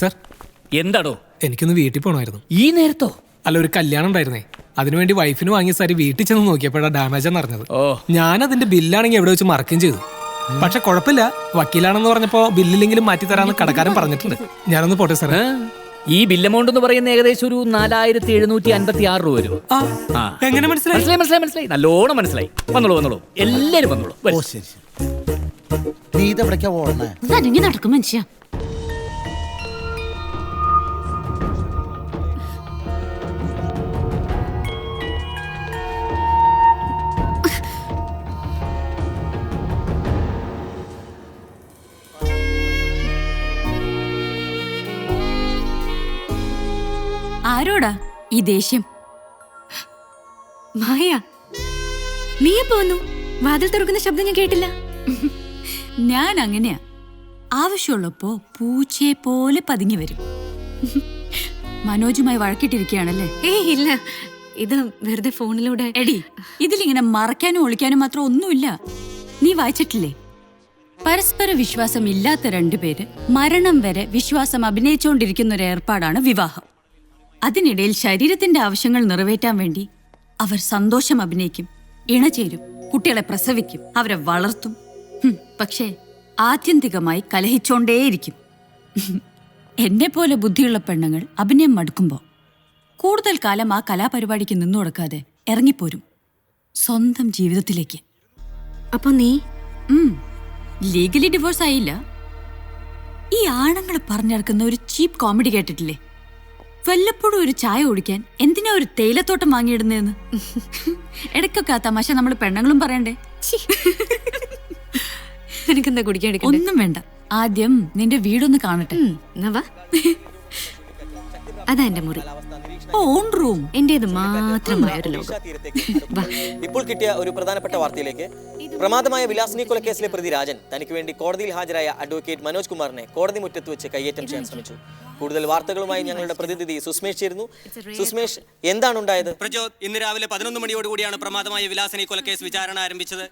Sir, എന്താടോ? എനിക്കൊന്ന് വീട്ടിൽ പോകണമായിരുന്നു. ഈ നേരത്തോ? അല്ല, ഒരു കല്യാണം ഉണ്ടായിരുന്നേ. അതിനുവേണ്ടി വൈഫിന് വാങ്ങിയ സാരി വീട്ടിൽ ചെന്ന് നോക്കിയപ്പോഴാണ് ഡാമേജ് എന്ന് അറിഞ്ഞത്. ഞാൻ അതിന്റെ ബില്ലാണെങ്കിൽ എവിടെ വെച്ച് മറക്കുകയും ചെയ്തു. പക്ഷെ കുഴപ്പമില്ല, വക്കീലാണെന്ന് പറഞ്ഞപ്പോ ബില്ലില്ലെങ്കിലും മാറ്റി തരാമെന്ന് കടക്കാരൻ പറഞ്ഞിട്ടുണ്ട്. ഞാനൊന്ന് പോട്ടെ സാർ. ഈ ബിൽ എമൗണ്ട് എന്ന് പറയുന്ന ഏകദേശം ഒരു 4756 രൂപ വരും. എങ്ങനെ മനസ്സിലായി? മനസ്സിലായി, നല്ലോണം മനസ്സിലായി. വന്നോളൂ, എല്ലാരും വന്നോളൂ. നീ ഇതെവിടേക്കാ പോണേ? നടക്കും മനുഷ്യ. ആരോടാ ഈ ദേഷ്യം? മായ, നീ പോന്നു. വാതിൽ തുറക്കുന്ന ശബ്ദം ഞാൻ കേട്ടില്ല. ഞാൻ അങ്ങനെയാ, ആവശ്യമുള്ളപ്പോ പൂച്ചയെ പോലെ പതുങ്ങി വരും. മനോജുമായി വഴക്കിട്ടിരിക്കുകയാണല്ലേ? ഇല്ല, ഇത് വെറുതെ ഫോണിലൂടെ. എടി, ഇതിലിങ്ങനെ മറയ്ക്കാനും ഒളിക്കാനും മാത്രം ഒന്നുമില്ല. നീ വായിച്ചിട്ടില്ലേ? പരസ്പര വിശ്വാസം ഇല്ലാത്ത രണ്ടുപേര് മരണം വരെ വിശ്വാസം അഭിനയിച്ചുകൊണ്ടിരിക്കുന്ന ഒരു ഏർപ്പാടാണ് വിവാഹം. അതിനിടയിൽ ശരീരത്തിന്റെ ആവശ്യങ്ങൾ നിറവേറ്റാൻ വേണ്ടി അവർ സന്തോഷം അഭിനയിക്കും, ഇണചേരും, കുട്ടികളെ പ്രസവിക്കും, അവരെ വളർത്തും. പക്ഷേ ആത്യന്തികമായി കലഹിച്ചോണ്ടേയിരിക്കും. എന്നെ പോലെ ബുദ്ധിയുള്ള പെണ്ണുങ്ങൾ അഭിനയം മടുക്കുമ്പോ കൂടുതൽ കാലം ആ കലാപരിപാടിക്ക് നിന്നു കൊടുക്കാതെ ഇറങ്ങിപ്പോരും സ്വന്തം ജീവിതത്തിലേക്ക്. അപ്പൊ നീ ലീഗലി ഡിവോഴ്സ് ആയില്ല. ഈ ആണുങ്ങൾ പറഞ്ഞിറക്കുന്ന ഒരു ചീപ്പ് കോമഡി കേട്ടിട്ടില്ലേ? വല്ലപ്പോഴും ഒരു ചായ കുടിക്കാൻ എന്തിനാ ഒരു തേയിലത്തോട്ടം വാങ്ങിയിടുന്നതെന്ന്. ഇടയ്ക്കൊക്കെ ആ തമാശ നമ്മൾ പെണ്ണുങ്ങളും പറയണ്ടേ? നിനക്കെന്താ കുടിക്കാൻ? ഒന്നും വേണ്ട, ആദ്യം നിന്റെ വീടൊന്ന് കാണട്ടെ. അതാ എന്റെ മുറി, ഓൺ റൂം, എന്റേത് മാത്രമായ ഒരു ലോകം. ഇപ്പോൾ കിട്ടിയ ഒരു പ്രധാനപ്പെട്ട വാർത്തയിലേക്ക്. പ്രമാദമായ വിലാസിനി കൊലക്കേസിലെ പ്രതി രാജൻ തനിക്ക് വേണ്ടി കോടതിയിൽ ഹാജരായ അഡ്വക്കേറ്റ് മനോജ് കുമാറിനെ കോടതി മുറ്റത്ത് വെച്ച് കയ്യേറ്റം ചെയ്യാൻ ശ്രമിച്ചു. കൂടുതൽ വാർത്തകളുമായി ഞങ്ങളുടെ പ്രതിനിധി സുസ്മേഷ് ചേരുന്നു. സുസ്മേഷ്, എന്താണ് ഉണ്ടായത്? പ്രജോദ്, ഇന്ന് രാവിലെ 11 മണിയോടുകൂടിയാണ് പ്രമാദമായ വിലാസിനി കൊലക്കേസ് വിചാരണ ആരംഭിച്ചത്.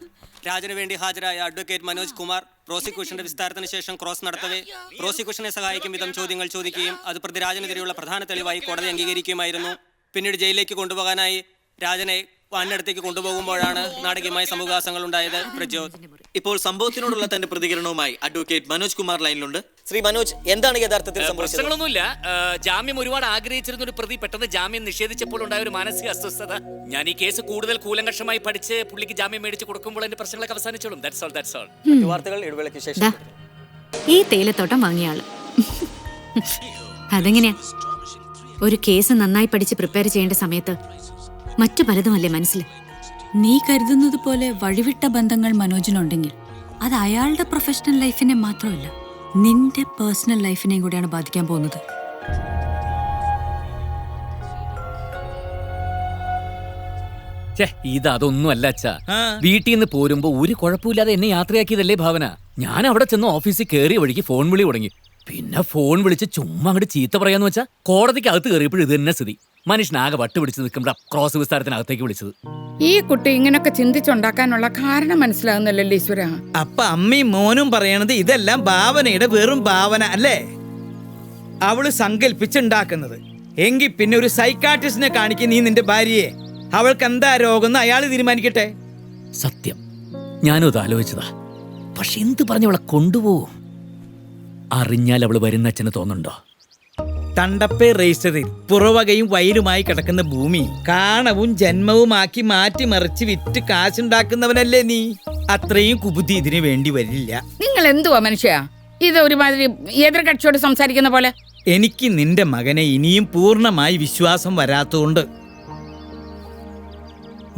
രാജന് വേണ്ടി ഹാജരായ അഡ്വക്കേറ്റ് മനോജ് കുമാർ പ്രോസിക്യൂഷന്റെ വിസ്താരത്തിന് ശേഷം ക്രോസ് നടത്തവേ പ്രോസിക്യൂഷനെ സഹായിക്കും വിധം ചോദ്യങ്ങൾ ചോദിക്കുകയും അത് പ്രതി രാജനെതിരെയുള്ള പ്രധാന തെളിവായി കോടതി അംഗീകരിക്കുകയുമായിരുന്നു. പിന്നീട് ജയിലിലേക്ക് കൊണ്ടുപോകാനായി രാജനെ വാനിനടുത്തേക്ക് കൊണ്ടുപോകുമ്പോഴാണ് നാടകീയമായ സംഭവവികാസങ്ങൾ ഉണ്ടായത്. പ്രജോദ്, ഇപ്പോൾ സംഭവത്തിനോടുള്ള തന്റെ പ്രതികരണവുമായി അഡ്വക്കേറ്റ് മനോജ് കുമാർ ലൈനിലുണ്ട്. ശ്രീ മനോജ്, എന്താണ് യഥാർത്ഥത്തിൽ സംഭവിച്ചത്? പ്രശ്നങ്ങളൊന്നുമില്ല. ജാമ്യം ഒരുപാട് ആഗ്രഹിച്ചിരുന്ന ഒരു പ്രതി പെട്ടെന്ന് ജാമ്യം നിഷേധിച്ചപ്പോൾ ഉണ്ടായ ഒരു മാനസിക അസ്വസ്ഥത. ഞാൻ ഈ കേസ് കൂടുതൽ കൂലങ്കഷമായി പഠിച്ച് പുള്ളിക്ക് ജാമ്യം മേടിച്ച് കൊടുക്കുമ്പോൾ എന്റെ പ്രശ്നങ്ങളൊക്കെ അവസാനിച്ചോളും. That's all. വാർത്തകൾ ഇടവേളയ്ക്ക് ശേഷം. ഈ തേയിലത്തോട്ടം വാങ്ങിയ ആള് അതെങ്ങനെയാ? ഒരു കേസ് നന്നായി പഠിച്ച് പ്രിപ്പയർ ചെയ്യേണ്ട സമയത്ത് മറ്റു പലതുമല്ലേ മനസ്സിൽ. നീ കരുതുന്നത് പോലെ വഴിവിട്ട ബന്ധങ്ങൾ മനോജിനുണ്ടെങ്കിൽ അത് അയാളുടെ പ്രൊഫഷണൽ ലൈഫിനെ മാത്രമല്ല, നിന്റെ പേഴ്സണൽ ലൈഫിനെയും കൂടിയാണ് ബാധിക്കാൻ പോകുന്നത്. ഇതൊന്നും അല്ല അച്ഛാ. വീട്ടിൽ നിന്ന് പോരുമ്പോ ഒരു കുഴപ്പമില്ലാതെ എന്നെ യാത്രയാക്കിയതല്ലേ ഭാവന. ഞാൻ അവിടെ ചെന്ന് ഓഫീസിൽ കയറിയ വഴിക്ക് ഫോൺ വിളി തുടങ്ങി. പിന്നെ ഫോൺ വിളിച്ച് ചുമ്മാ അങ്ങോട്ട് ചീത്ത പറയാന്ന് വെച്ചാ കോടതിക്ക് അകത്ത് കയറിയപ്പോഴും ഇത് തന്നെ സ്ഥിതി. മനുഷ്യനാകെ വട്ട് പിടിച്ച് നിൽക്കുമ്പോൾ ക്രോസ് വിസ്താരത്തിനകത്തേക്ക് വിളിച്ചത്. ഈ കുട്ടി ഇങ്ങനൊക്കെ ചിന്തിച്ചുണ്ടാക്കാനുള്ള കാരണം മനസ്സിലാകുന്നില്ലല്ലോ ഈശ്വര. അപ്പൊ അമ്മയും മോനും പറയണത് ഇതെല്ലാം ഭാവനയുടെ വെറും ഭാവന അല്ലേ? അവള് സങ്കല്പിച്ചുണ്ടാക്കുന്നത്. എങ്കിൽ പിന്നെ ഒരു സൈക്കാട്രിസ്റ്റിനെ കാണിക്കും നീ നിന്റെ ഭാര്യയെ. അവൾക്ക് എന്താ രോഗം അയാൾ തീരുമാനിക്കട്ടെ. സത്യം, ഞാനും അത് ആലോചിച്ചതാ. പക്ഷെ എന്ത് പറഞ്ഞവളെ കൊണ്ടുപോകും? അറിഞ്ഞാൽ അവള് വരുന്ന അച്ഛന് തോന്നുന്നുണ്ടോ? തണ്ടപ്പേ രജിസ്റ്ററിൽ പുറവകയും വയലുമായി കിടക്കുന്ന ഭൂമി കാണവും ജന്മവുമാക്കി മാറ്റിമറിച്ച് വിറ്റ് കാശുണ്ടാക്കുന്നവനല്ലേ നീ. അത്രയും കുബുദ്ധി ഇതിനു വേണ്ടി വരില്ല. നിങ്ങൾ എന്തുവാ മനുഷ്യ ഇത്? ഒരുമാതിരി എതിർ കക്ഷിയോട് സംസാരിക്കുന്ന പോലെ. എനിക്ക് നിന്റെ മകനെ ഇനിയും പൂർണ്ണമായി വിശ്വാസം വരാത്തതുകൊണ്ട്.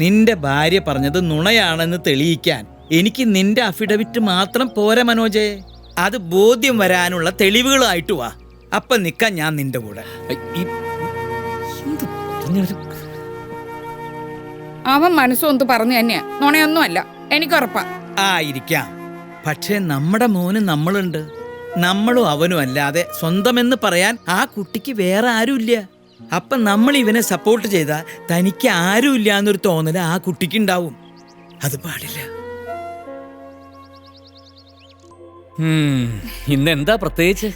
നിന്റെ ഭാര്യ പറഞ്ഞത് നുണയാണെന്ന് തെളിയിക്കാൻ എനിക്ക് നിന്റെ അഫിഡവിറ്റ് മാത്രം പോരാ മനോജേ. അത് ബോധ്യം വരാനുള്ള തെളിവുകളായിട്ട് വാ. അപ്പൊ നിക്കാൻ ഞാൻ നിന്റെ കൂടെ. അവൻ മനസ്സൊന്ന് പറഞ്ഞു തന്നെയാ, നുണയൊന്നും അല്ല, എനിക്കുറപ്പാ. ആയിരിക്കാം, പക്ഷെ നമ്മുടെ മോന് നമ്മളുണ്ട്. നമ്മളും അവനും അല്ലാതെ സ്വന്തമെന്ന് പറയാൻ ആ കുട്ടിക്ക് വേറെ ആരുമില്ല. അപ്പൊ നമ്മൾ ഇവനെ സപ്പോർട്ട് ചെയ്താൽ തനിക്ക് ആരുമില്ല എന്നൊരു തോന്നല് ആ കുട്ടിക്ക് ഉണ്ടാവും. അത് പാടില്ല. ഇന്നെന്താ പ്രത്യേകിച്ച്?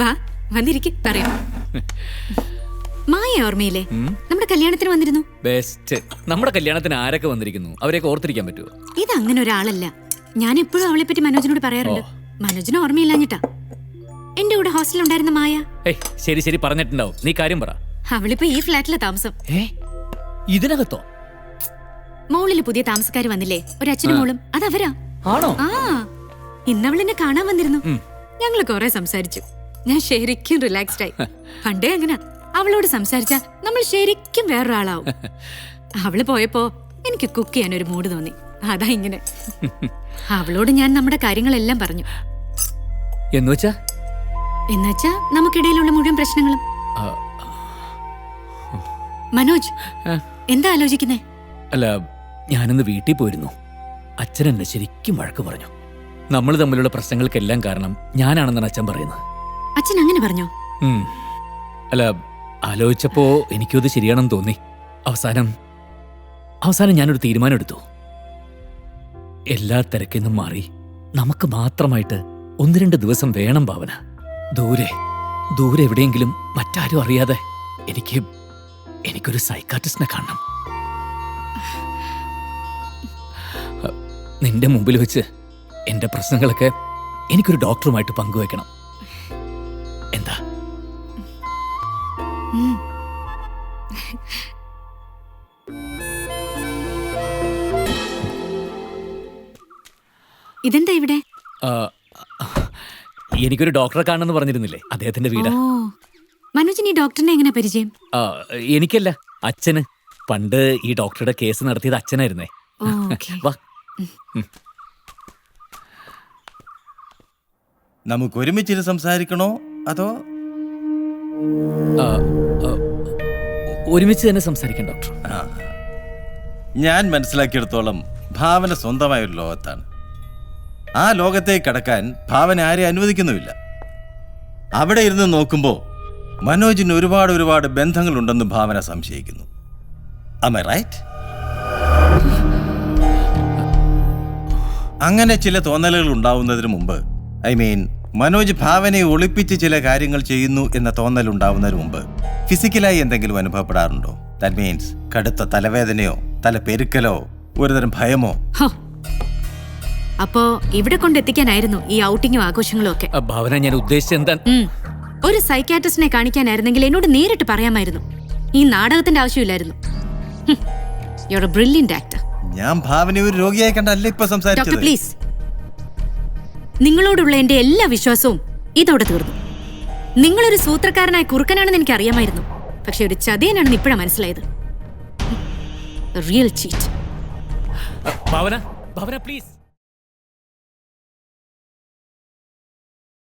വാ, വന്നിരിക്കും പറയാം. മായ ഓർമ്മയില്ലേ? നമ്മുടെ കല്യാണത്തിന് വന്നിരുന്നു. ബെസ്റ്റ്. നമ്മുടെ കല്യാണത്തിന് ആരൊക്കെ വന്നിരിക്കുന്നു? അവരെയൊക്കെ ഓർത്തിരിക്കാൻ പറ്റുമോ? ഇത് അങ്ങനെ ഒരാളല്ല. ഞാൻ എപ്പോഴും അവളെ പറ്റി മനോജിനോട് പറയാറുണ്ട്. മനോജിന് ഓർമ്മയില്ലാഞ്ഞിട്ടാ. എന്റെ കൂടെ ഹോസ്റ്റലിൽ ഉണ്ടായിരുന്ന മായ. ശരി ശരി, പറഞ്ഞിട്ടുണ്ടാവും. നീ കാര്യം പറ. അവളിപ്പോ ഈ ഫ്ലാറ്റിലെ താമസം. ഇതിനകത്തോ? മോളില് പുതിയ താമസക്കാര് വന്നില്ലേ, ഒരു അച്ഛനും മോളും, അതവരാ. ആണോ? ആ, ഇന്നവളെന്നെ കാണാൻ വന്നിരുന്നു. ഞങ്ങള് കൊറേ സംസാരിച്ചു. ഞാൻ ശരിക്കും റിലാക്സ്ഡ് ആയി. പണ്ടേ അങ്ങനെ അവളോട് സംസാരിച്ചാ നമ്മൾ ശരിക്കും വേറൊരാളാവും. അവള് പോയപ്പോ എനിക്ക് കുക്ക് ചെയ്യാൻ ഒരു മൂഡ് തോന്നി. അതാ ഇങ്ങനെ. അവളോട് ഞാൻ നമ്മുടെ കാര്യങ്ങളെല്ലാം പറഞ്ഞു. എന്നുവെച്ചാ നമുക്കിടയിലുള്ള മുഴുവൻ പ്രശ്നങ്ങളും. മനോജ്, എന്താ ആലോചിക്കുന്നേ? അല്ല, ഞാനിന്ന് വീട്ടിൽ പോയിരുന്നു. അച്ഛൻ എന്നെ ശരിക്കും വഴക്ക് പറഞ്ഞു. നമ്മൾ തമ്മിലുള്ള പ്രശ്നങ്ങൾക്കെല്ലാം കാരണം ഞാനാണെന്നാണ് അച്ഛൻ പറയുന്നത്. അച്ഛൻ അങ്ങനെ പറഞ്ഞോ? അല്ല, ആലോചിച്ചപ്പോ എനിക്കും അത് ശരിയാണെന്ന് തോന്നി. അവസാനം ഞാനൊരു തീരുമാനം എടുത്തു. എല്ലാ തിരക്കിന്നും മാറി നമുക്ക് മാത്രമായിട്ട് 1-2 ദിവസം വേണം ഭാവന. ദൂരെ എവിടെയെങ്കിലും മറ്റാരും അറിയാതെ എനിക്കൊരു സൈക്കാട്രിസ്റ്റിനെ കാണണം. നിന്റെ മുമ്പിൽ വെച്ച് എന്റെ പ്രശ്നങ്ങളൊക്കെ എനിക്കൊരു ഡോക്ടറുമായിട്ട് പങ്കുവെക്കണം. എന്താ? ഇതെന്താ ഇവിടെ? എനിക്കൊരു ഡോക്ടറെ കാണണമെന്ന് പറഞ്ഞിരുന്നില്ലേ, അദ്ദേഹത്തിന്റെ വീടാ. മനോജിന് ഈ ഡോക്ടറിനെ എങ്ങനെ പരിചയം? എനിക്കല്ല, അച്ഛന്. പണ്ട് ഈ ഡോക്ടറുടെ കേസ് നടത്തിയത് അച്ഛനായിരുന്നേ. വാ. നമുക്ക് ഒരുമിച്ചിട്ട് സംസാരിക്കണോ അതോ? ഒരുമിച്ച് തന്നെ സംസാരിക്കാം ഡോക്ടർ. ഞാൻ മനസ്സിലാക്കിയെടുത്തോളം ഭാവന സ്വന്തമായ ഒരു ലോകത്താണ്. ആ ലോകത്തേക്ക് കടക്കാൻ ഭാവന ആരെ അനുവദിക്കുന്നുമില്ല. അവിടെ ഇരുന്ന് നോക്കുമ്പോൾ മനോജിന് ഒരുപാട് ബന്ധങ്ങളുണ്ടെന്ന് ഭാവന സംശയിക്കുന്നു. Am I right? അങ്ങനെ ചില തോന്നലുകൾ ഉണ്ടാവുന്നതിന് മുമ്പ്, മനോജ് ഭാവനയെ ഒളിപ്പിച്ച് ചില കാര്യങ്ങൾ ചെയ്യുന്നു എന്ന തോന്നൽ ഉണ്ടാവുന്നതിന് മുമ്പ് ഫിസിക്കലായി എന്തെങ്കിലും അനുഭവപ്പെടാറുണ്ടോ? ദാറ്റ് മീൻസ് കടുത്ത തലവേദനയോ തലപ്പെരുക്കലോ ഒരുതരം ഭയമോ? അപ്പോ ഇവിടെ കൊണ്ടെത്തിക്കാനായിരുന്നു ഈ ഔട്ടിങ്ങും ആഘോഷങ്ങളും ഒക്കെ. ഭാവന, ഞാൻ ഉദ്ദേശിച്ചത് എന്താ? ഒരു സൈക്കാട്രിസ്റ്റിനെ കാണിക്കാനായിരുന്നെങ്കിൽ എന്നോട് നേരിട്ട് പറയാമായിരുന്നു. ഈ നാടകത്തിന്റെ ആവശ്യമില്ലായിരുന്നു. You are a brilliant actor. ഞാൻ ഭാവനയെ ഒരു രോഗിയായി കണ്ടല്ല ഇപ്പൊ സംസാരിച്ചത്. ഡോക്ടർ പ്ലീസ്, നിങ്ങളോടുള്ള എന്റെ എല്ലാ വിശ്വാസവും ഇതോടെ തീർന്നു. നിങ്ങളൊരു സൂത്രക്കാരനായ കുറുക്കനാണെന്ന് എനിക്ക് അറിയാമായിരുന്നു. പക്ഷെ ഒരു ചതിയനാണെന്ന് ഇപ്പോഴാണ് മനസ്സിലായത്. Real cheat. Bhavana please.